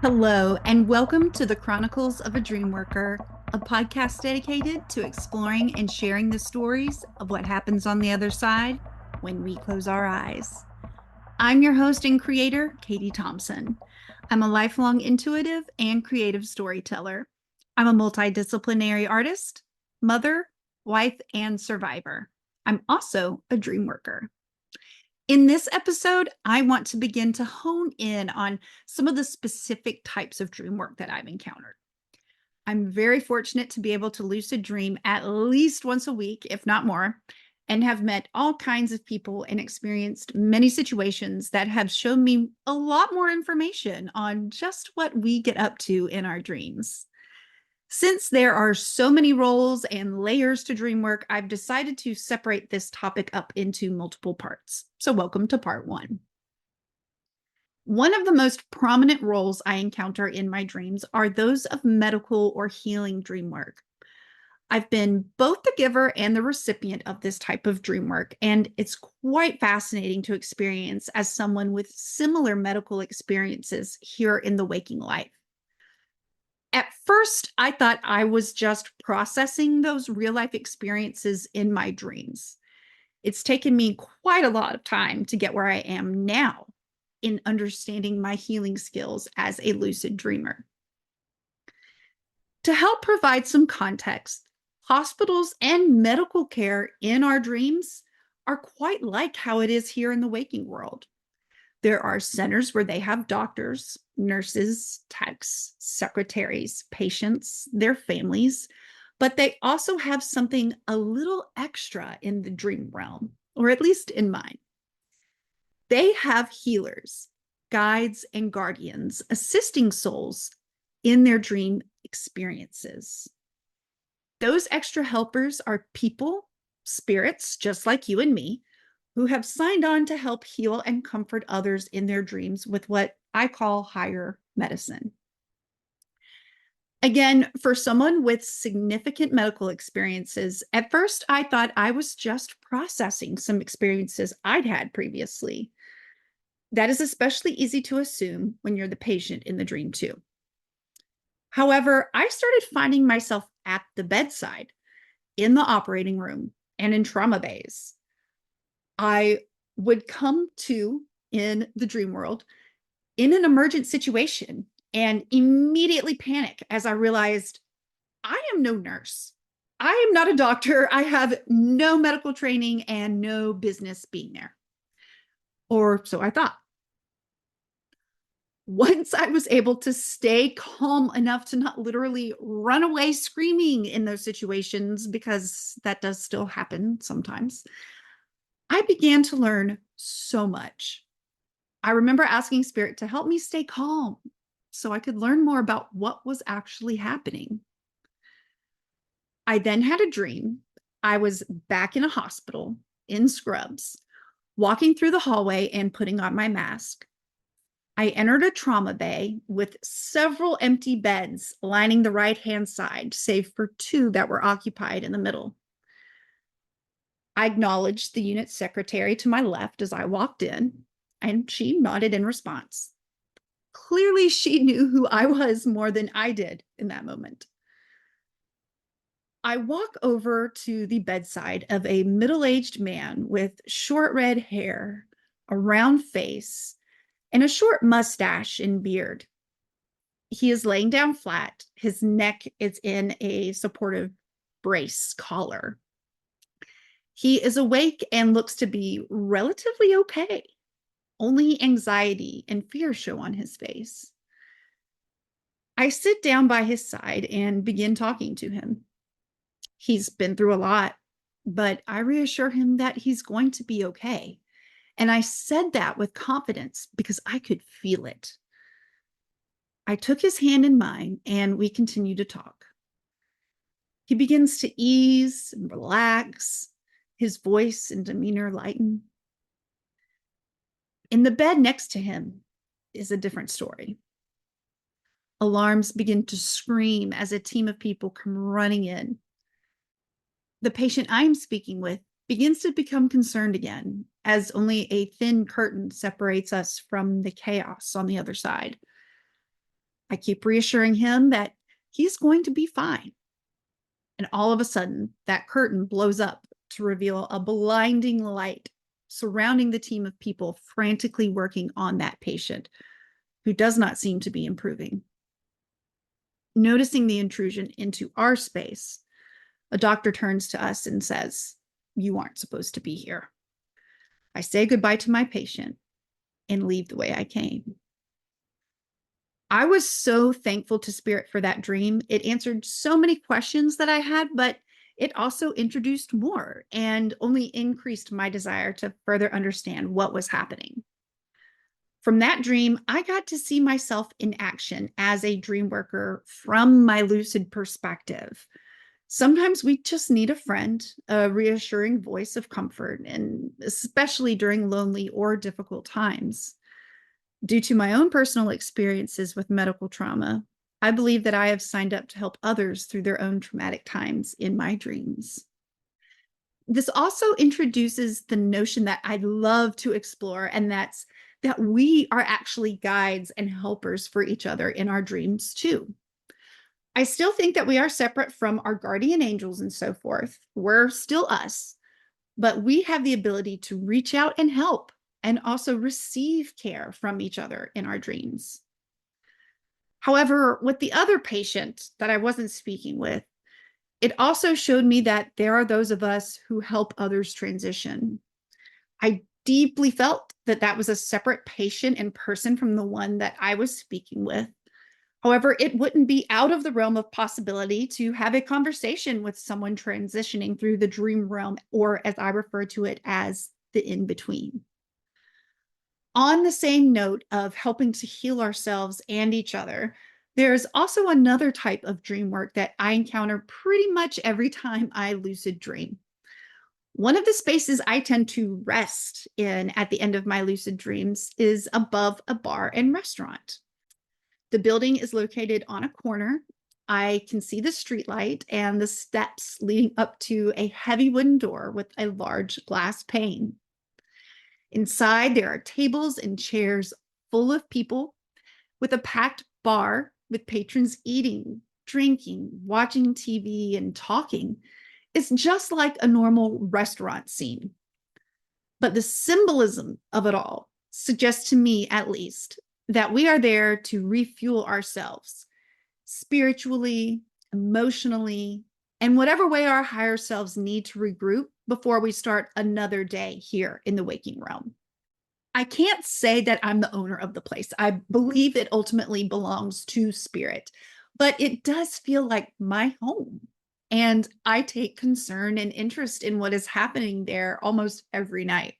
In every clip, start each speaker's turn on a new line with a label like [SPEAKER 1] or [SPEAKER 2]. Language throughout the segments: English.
[SPEAKER 1] Hello, and welcome to the Chronicles of a Dreamworker, a podcast dedicated to exploring and sharing the stories of what happens on the other side when we close our eyes. I'm your host and creator, Katie Thompson. I'm a lifelong intuitive and creative storyteller. I'm a multidisciplinary artist, mother, wife, and survivor. I'm also a dream worker. In this episode, I want to begin to hone in on some of the specific types of dream work that I've encountered. I'm very fortunate to be able to lucid dream at least once a week, if not more, and have met all kinds of people and experienced many situations that have shown me a lot more information on just what we get up to in our dreams. Since there are so many roles and layers to dream work, I've decided to separate this topic up into multiple parts. So, welcome to part one. One of the most prominent roles I encounter in my dreams are those of medical or healing dream work. I've been both the giver and the recipient of this type of dream work, and it's quite fascinating to experience as someone with similar medical experiences here in the waking life. At first, I thought I was just processing those real life experiences in my dreams. It's taken me quite a lot of time to get where I am now in understanding my healing skills as a lucid dreamer. To help provide some context, hospitals and medical care in our dreams are quite like how it is here in the waking world. There are centers where they have doctors, nurses, techs, secretaries, patients, their families, but they also have something a little extra in the dream realm, or at least in mine. They have healers, guides, and guardians assisting souls in their dream experiences. Those extra helpers are people, spirits, just like you and me, who have signed on to help heal and comfort others in their dreams with what I call higher medicine. Again, for someone with significant medical experiences, at first I thought I was just processing some experiences I'd had previously. That is especially easy to assume when you're the patient in the dream, too. However, I started finding myself at the bedside, in the operating room, and in trauma bays. I would come to in the dream world in an emergent situation and immediately panic as I realized I am no nurse. I am not a doctor. I have no medical training and no business being there. Or so I thought. Once I was able to stay calm enough to not literally run away screaming in those situations, because that does still happen sometimes, I began to learn so much. I remember asking Spirit to help me stay calm so I could learn more about what was actually happening. I then had a dream. I was back in a hospital in scrubs, walking through the hallway and putting on my mask. I entered a trauma bay with several empty beds lining the right-hand side, save for two that were occupied in the middle. I acknowledged the unit secretary to my left as I walked in, and she nodded in response. Clearly, she knew who I was more than I did in that moment. I walk over to the bedside of a middle-aged man with short red hair, a round face, and a short mustache and beard. He is laying down flat. His neck is in a supportive brace collar. He is awake and looks to be relatively okay. Only anxiety and fear show on his face. I sit down by his side and begin talking to him. He's been through a lot, but I reassure him that he's going to be okay. And I said that with confidence because I could feel it. I took his hand in mine and we continued to talk. He begins to ease and relax. His voice and demeanor lighten. In the bed next to him is a different story. Alarms begin to scream as a team of people come running in. The patient I'm speaking with begins to become concerned again, as only a thin curtain separates us from the chaos on the other side. I keep reassuring him that he's going to be fine. And all of a sudden, that curtain blows up to reveal a blinding light surrounding the team of people frantically working on that patient who does not seem to be improving. Noticing the intrusion into our space, a doctor turns to us and says, "You aren't supposed to be here." I say goodbye to my patient and leave the way I came. I was so thankful to Spirit for that dream. It answered so many questions that I had, but it also introduced more and only increased my desire to further understand what was happening. From that dream, I got to see myself in action as a dream worker from my lucid perspective. Sometimes we just need a friend, a reassuring voice of comfort, and especially during lonely or difficult times. Due to my own personal experiences with medical trauma, I believe that I have signed up to help others through their own traumatic times in my dreams. This also introduces the notion that I'd love to explore, and that's that we are actually guides and helpers for each other in our dreams too. I still think that we are separate from our guardian angels and so forth. We're still us, but we have the ability to reach out and help and also receive care from each other in our dreams. However, with the other patient that I wasn't speaking with, it also showed me that there are those of us who help others transition. I deeply felt that that was a separate patient and person from the one that I was speaking with. However, it wouldn't be out of the realm of possibility to have a conversation with someone transitioning through the dream realm, or as I refer to it as the in between. On the same note of helping to heal ourselves and each other, there's also another type of dream work that I encounter pretty much every time I lucid dream. One of the spaces I tend to rest in at the end of my lucid dreams is above a bar and restaurant. The building is located on a corner. I can see the streetlight and the steps leading up to a heavy wooden door with a large glass pane. Inside, there are tables and chairs full of people with a packed bar with patrons eating, drinking, watching TV, and talking. It's just like a normal restaurant scene. But the symbolism of it all suggests to me, at least, that we are there to refuel ourselves spiritually, emotionally, and whatever way our higher selves need to regroup before we start another day here in the waking realm. I can't say that I'm the owner of the place. I believe it ultimately belongs to Spirit, but it does feel like my home. And I take concern and interest in what is happening there almost every night.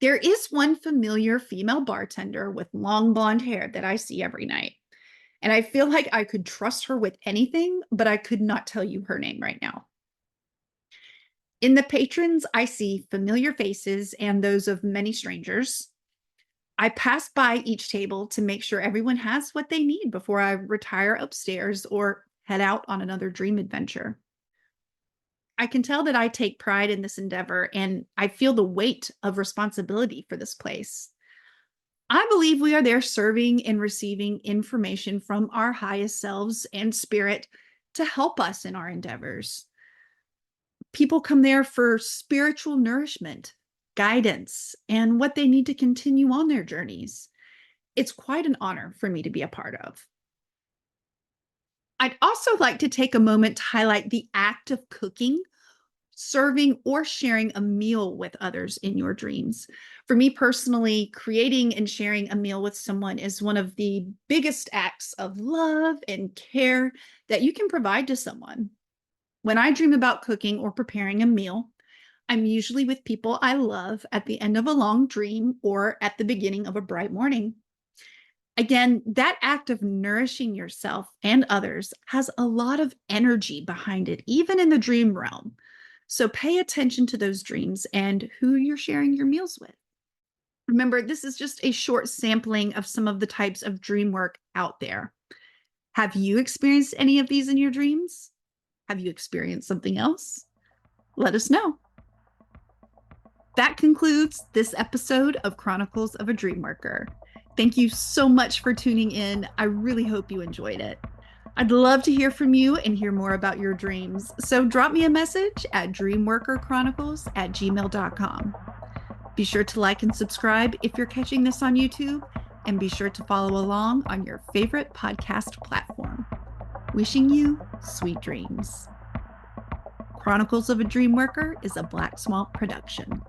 [SPEAKER 1] There is one familiar female bartender with long blonde hair that I see every night. And I feel like I could trust her with anything, but I could not tell you her name right now. In the patrons, I see familiar faces and those of many strangers. I pass by each table to make sure everyone has what they need before I retire upstairs or head out on another dream adventure. I can tell that I take pride in this endeavor and I feel the weight of responsibility for this place. I believe we are there serving and receiving information from our highest selves and spirit to help us in our endeavors. People come there for spiritual nourishment, guidance, and what they need to continue on their journeys. It's quite an honor for me to be a part of. I'd also like to take a moment to highlight the act of cooking, serving, or sharing a meal with others in your dreams. For me personally, creating and sharing a meal with someone is one of the biggest acts of love and care that you can provide to someone. When I dream about cooking or preparing a meal, I'm usually with people I love at the end of a long dream or at the beginning of a bright morning. Again, that act of nourishing yourself and others has a lot of energy behind it, even in the dream realm. So pay attention to those dreams and who you're sharing your meals with. Remember, this is just a short sampling of some of the types of dream work out there. Have you experienced any of these in your dreams? Have you experienced something else? Let us know. That concludes this episode of Chronicles of a Dreamworker. Thank you so much for tuning in. I really hope you enjoyed it. I'd love to hear from you and hear more about your dreams. So drop me a message at dreamworkerchronicles@gmail.com. Be sure to like and subscribe if you're catching this on YouTube, and be sure to follow along on your favorite podcast platform. Wishing you sweet dreams. Chronicles of a Dreamworker is a Black Swamp production.